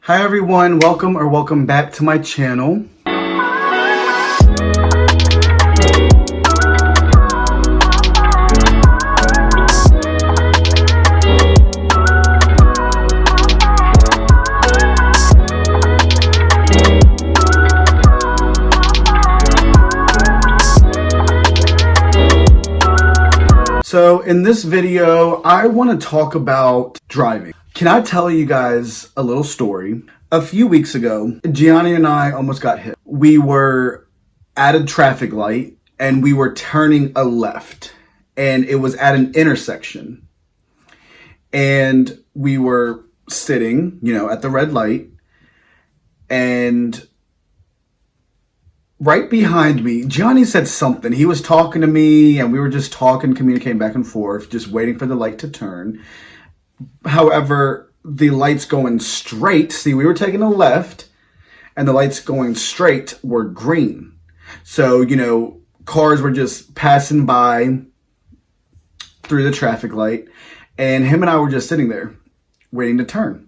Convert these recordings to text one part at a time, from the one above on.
Hi everyone, welcome back to my channel. So in this video, I want to talk about driving. Can I tell you guys a little story? A few weeks ago, Gianni and I almost got hit. We were at a traffic light and we were turning a left, and it was at an intersection. And we were sitting, at the red light, and right behind me, Gianni said something. He was talking to me and we were just talking, communicating back and forth, just waiting for the light to turn. However, the lights going straight, see, we were taking a left and the lights going straight were green. So, cars were just passing by through the traffic light, and him and I were just sitting there waiting to turn.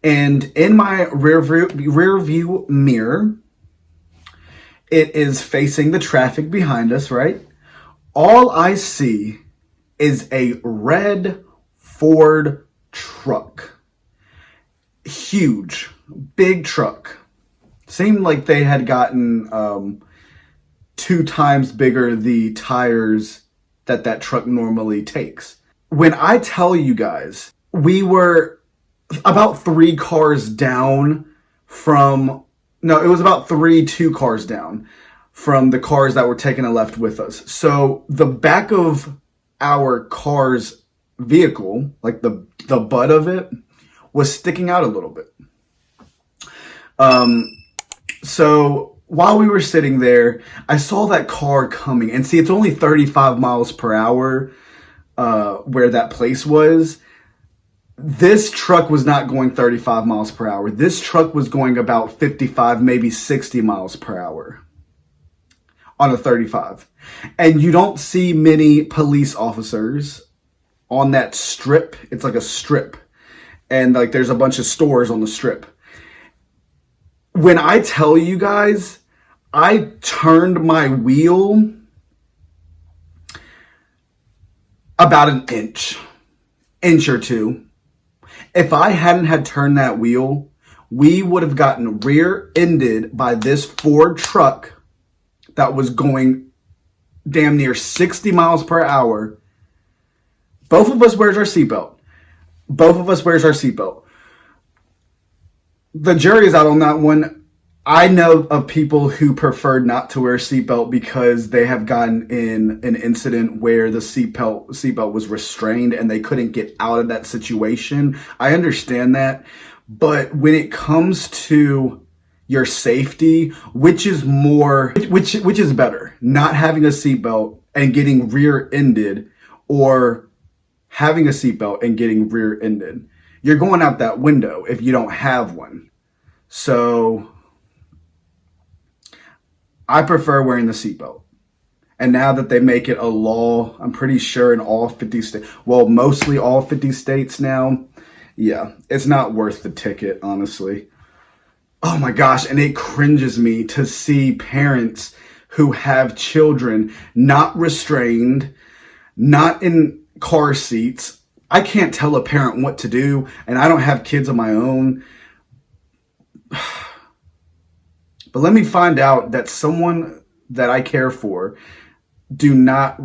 And in my rear view mirror, it is facing the traffic behind us, right? All I see is a red Ford truck. Huge, big truck. Seemed like they had gotten 2 times bigger the tires that truck normally takes. When I tell you guys, we were about 3 cars down from... No, it was about 2 cars down from the cars that were taking a left with us. So the back of our car's vehicle, like the butt of it, was sticking out a little bit. So while we were sitting there, I saw that car coming. And see, it's only 35 miles per hour where that place was. This truck was not going 35 miles per hour. This truck was going about 55, maybe 60 miles per hour on a 35. And you don't see many police officers on that strip. It's like a strip. And there's a bunch of stores on the strip. When I tell you guys, I turned my wheel about an inch or two. If I hadn't had turned that wheel, we would have gotten rear-ended by this Ford truck that was going damn near 60 miles per hour. Both of us wears our seatbelt. The jury is out on that one. I know of people who preferred not to wear a seatbelt because they have gotten in an incident where the seatbelt was restrained and they couldn't get out of that situation. I understand that. But when it comes to your safety, which is better, not having a seatbelt and getting rear-ended, or having a seatbelt and getting rear-ended? You're going out that window if you don't have one. So I prefer wearing the seatbelt. And now that they make it a law, I'm pretty sure in all 50 states, well, mostly all 50 states now, yeah, it's not worth the ticket, honestly. Oh my gosh, and it cringes me to see parents who have children not restrained, not in car seats. I can't tell a parent what to do, and I don't have kids of my own. But let me find out that someone that I care for do not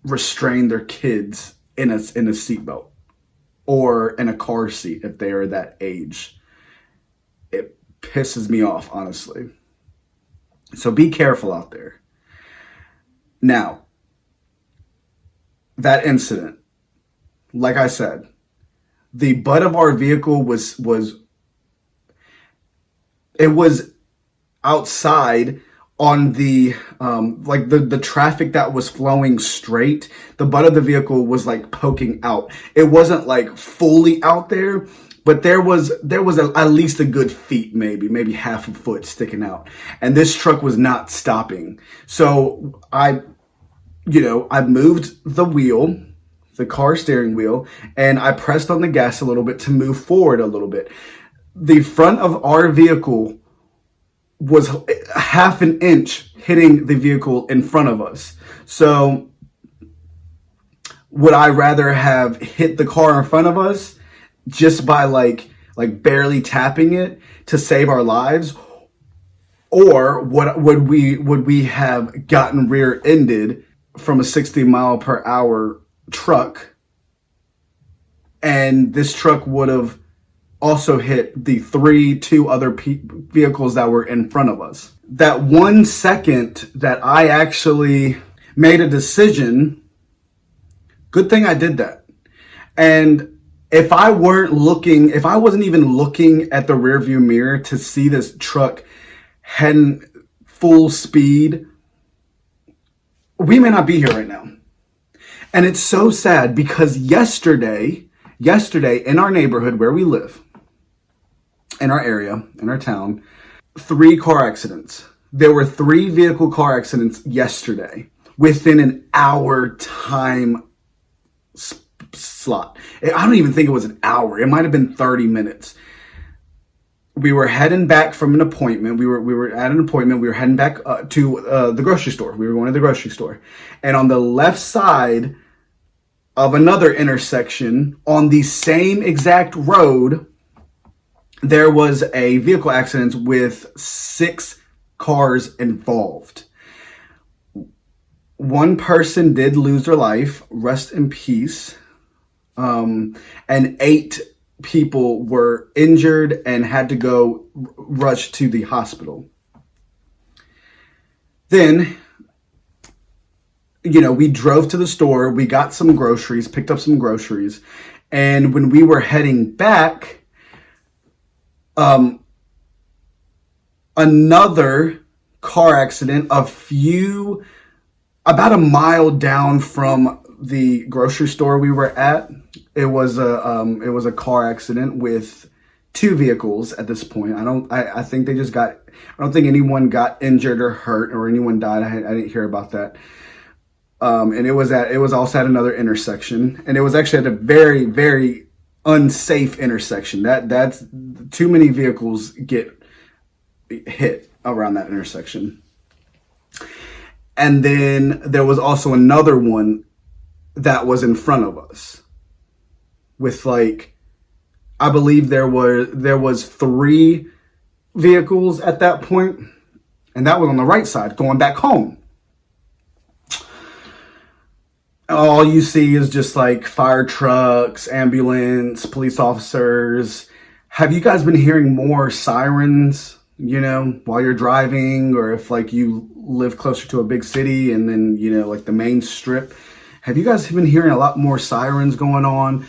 restrain their kids in a seatbelt or in a car seat if they are that age. It pisses me off, honestly. So be careful out there. Now, that incident, like I said, the butt of our vehicle was outside on the the traffic that was flowing straight. The butt of the vehicle was poking out. It wasn't fully out there, but there was at least a good feet, maybe half a foot sticking out. And this truck was not stopping. So I moved the wheel the car steering wheel, and I pressed on the gas a little bit to move forward a little bit. The front of our vehicle was half an inch hitting the vehicle in front of us. So would I rather have hit the car in front of us just by like barely tapping it to save our lives, or would we have gotten rear-ended from a 60-mile-per-hour truck, and this truck would have also hit the two other vehicles that were in front of us? That 1 second that I actually made a decision, good thing I did that. And if I wasn't even looking at the rearview mirror to see this truck heading full speed, we may not be here right now. And it's so sad because yesterday in our neighborhood where we live, in our area, in our town, 3 car accidents. There were 3 vehicle car accidents yesterday within an hour time slot. I don't even think it was an hour. It might have been 30 minutes. We were heading back from an appointment. We were at an appointment. We were heading back to the grocery store. We were going to the grocery store. And on the left side of another intersection on the same exact road, there was a vehicle accident with 6 cars involved. 1 person did lose their life, rest in peace. And 8 people were injured and had to go rush to the hospital. Then, we drove to the store, we got some groceries, picked up some groceries, and when we were heading back, another car accident about a mile down from the grocery store we were at. It was a car accident with 2 vehicles at this point. I think they just I don't think anyone got injured or hurt or anyone died. I didn't hear about that. And it was also at another intersection, and it was actually at a very, very unsafe intersection. That's too many vehicles get hit around that intersection. And then there was also another one that was in front of us with I believe there was 3 vehicles at that point, and that was on the right side going back home. All you see is just fire trucks, ambulance, police officers. Have you guys been hearing more sirens, while you're driving, or if you live closer to a big city and then, the main strip? Have you guys been hearing a lot more sirens going on?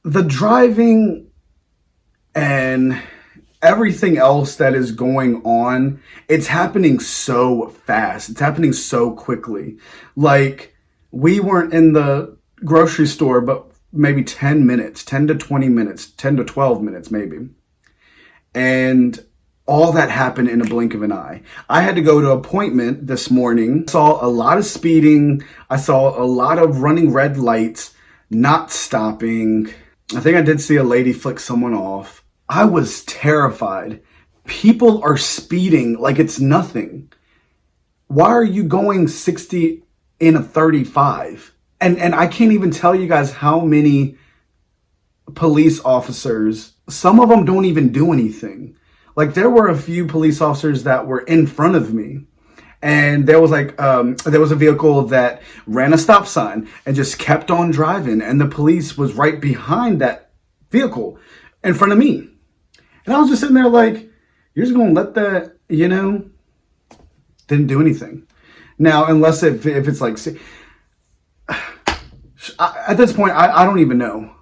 The driving and everything else that is going on, it's happening so fast. It's happening so quickly. We weren't in the grocery store, but maybe 10 minutes, 10 to 20 minutes, 10 to 12 minutes, maybe. And all that happened in a blink of an eye. I had to go to an appointment this morning. I saw a lot of speeding. I saw a lot of running red lights, not stopping. I think I did see a lady flick someone off. I was terrified. People are speeding like it's nothing. Why are you going 60 in a 35? And I can't even tell you guys how many police officers, some of them don't even do anything. There were a few police officers that were in front of me, and there was there was a vehicle that ran a stop sign and just kept on driving, and the police was right behind that vehicle in front of me. And I was just sitting there you're just going to let that, didn't do anything. Now, unless if it's at this point, I don't even know,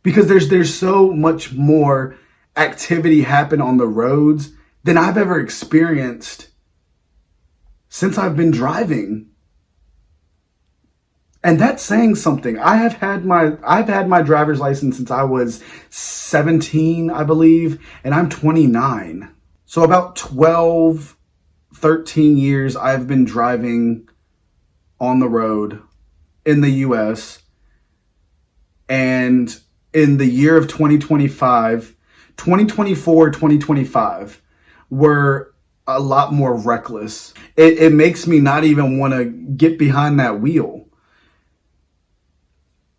because there's so much more activity happen on the roads than I've ever experienced since I've been driving. And that's saying something. I've had my driver's license since I was 17, I believe, and I'm 29. So about 12, 13 years I've been driving on the road in the US. And in the year of 2025, 2024, 2025 were a lot more reckless. It makes me not even want to get behind that wheel.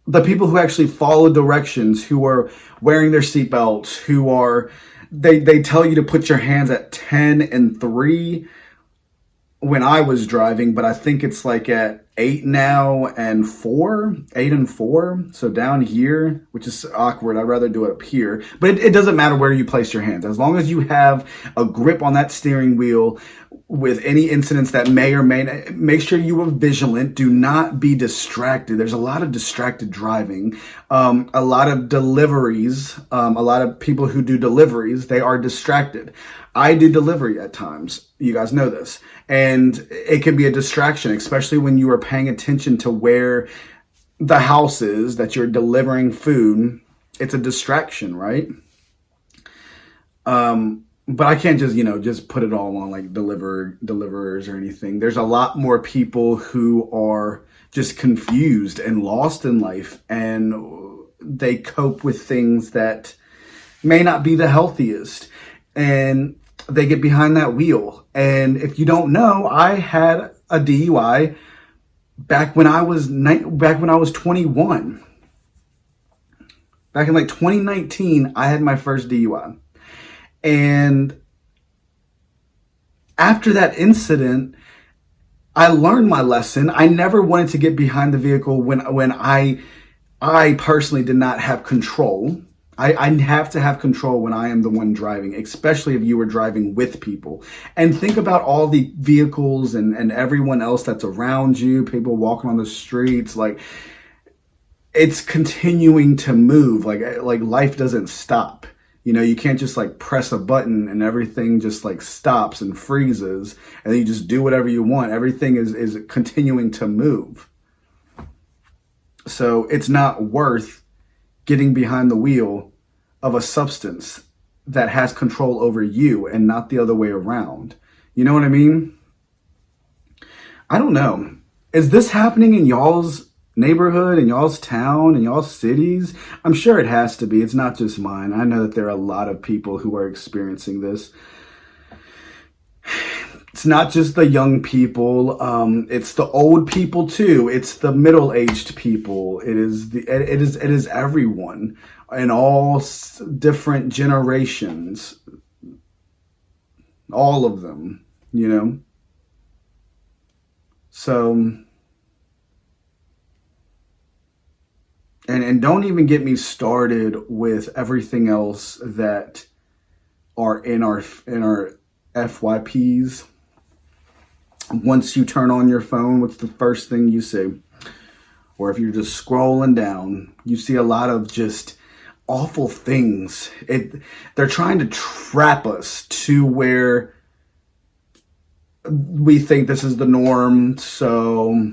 The people who actually follow directions, who are wearing their seatbelts, they tell you to put your hands at 10 and 3 when I was driving, but I think it's like at 8 now and 4, 8 and 4. So down here, which is awkward. I'd rather do it up here, but it doesn't matter where you place your hands. As long as you have a grip on that steering wheel with any incidents that may or may not, make sure you are vigilant. Do not be distracted. There's a lot of distracted driving, a lot of deliveries, a lot of people who do deliveries, they are distracted. I do delivery at times. You guys know this. And it can be a distraction, especially when you are paying attention to where the house is that you're delivering food. It's a distraction, right? But I can't just put it all on like deliverers or anything. There's a lot more people who are just confused and lost in life, and they cope with things that may not be the healthiest. And they get behind that wheel. And if you don't know, I had a DUI back when I was 21. Back in like 2019, I had my first DUI. And after that incident, I learned my lesson. I never wanted to get behind the vehicle when I personally did not have control. I have to have control when I am the one driving, especially if you were driving with people. And think about all the vehicles and everyone else that's around you, people walking on the streets. Like, it's continuing to move. Like life doesn't stop. You can't just like press a button and everything just like stops and freezes and then you just do whatever you want. Everything is continuing to move. So it's not worth getting behind the wheel of a substance that has control over you and not the other way around. You know what I mean? I don't know. Is this happening in y'all's neighborhood, in y'all's town, in y'all's cities? I'm sure it has to be. It's not just mine. I know that there are a lot of people who are experiencing this. It's not just the young people. It's the old people too. It's the middle-aged people. It is everyone in all different generations. All of them, So, and don't even get me started with everything else that are in our FYPs. Once you turn on your phone, what's the first thing you see? Or if you're just scrolling down, you see a lot of just awful things. They're trying to trap us to where we think this is the norm. So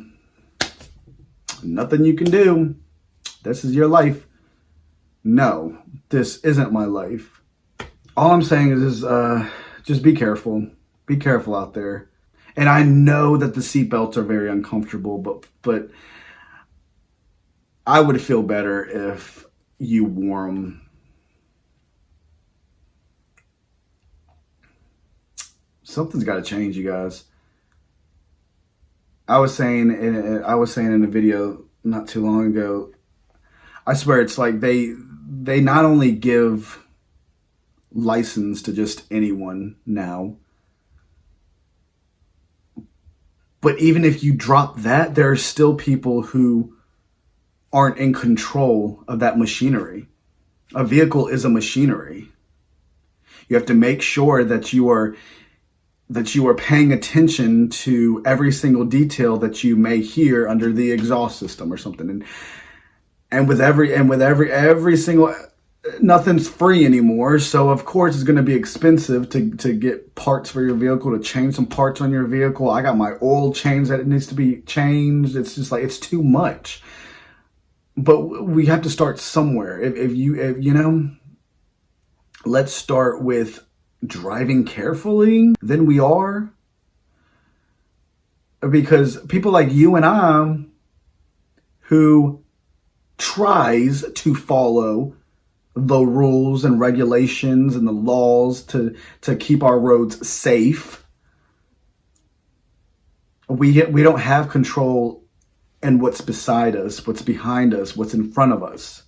nothing you can do. This is your life. No, this isn't my life. All I'm saying is just be careful. Be careful out there. And I know that the seatbelts are very uncomfortable, but I would feel better if you wore them. Something's got to change, you guys. I was saying in a video not too long ago, I swear it's like they not only give license to just anyone now, but even if you drop that, there are still people who aren't in control of that machinery. A vehicle is a machinery. You have to make sure that you are paying attention to every single detail that you may hear under the exhaust system or something. And with every single, nothing's free anymore. So of course it's going to be expensive to get parts for your vehicle, to change some parts on your vehicle. I got my oil change that it needs to be changed. It's just like, it's too much. But we have to start somewhere. If let's start with driving carefully than we are. Because people like you and I, who tries to follow the rules and regulations and the laws to keep our roads safe, we don't have control in what's beside us, what's behind us, what's in front of us.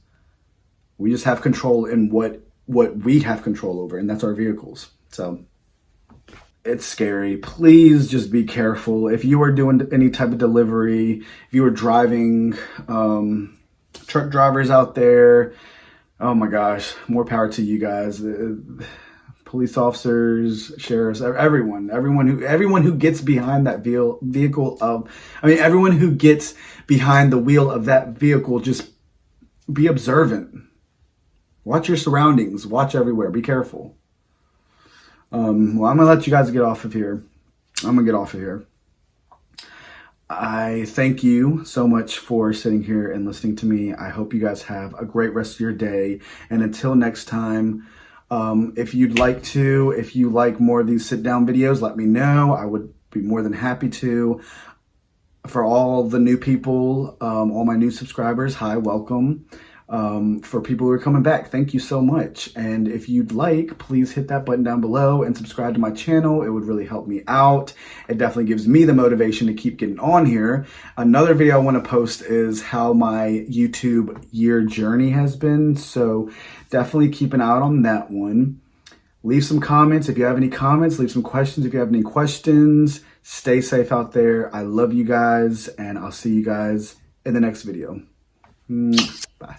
We just have control in what we have control over, and that's our vehicles. So it's scary. Please just be careful. If you are doing any type of delivery, if you are driving, truck drivers out there, oh my gosh, more power to you guys. Police officers, sheriffs, everyone who gets behind that everyone who gets behind the wheel of that vehicle, just be observant. Watch your surroundings. Watch everywhere. Be careful. Well, I'm going to let you guys get off of here. I thank you so much for sitting here and listening to me. I hope you guys have a great rest of your day. And until next time, if you like more of these sit down videos, let me know. I would be more than happy to. For all the new people, all my new subscribers, hi, welcome. For people who are coming back, thank you so much. And if you'd like, please hit that button down below and subscribe to my channel. It would really help me out. It definitely gives me the motivation to keep getting on here. Another video I want to post is how my YouTube year journey has been. So definitely keep an eye out on that one. Leave some comments if you have any comments. Leave some questions if you have any questions. Stay safe out there. I love you guys, and I'll see you guys in the next video. Bye.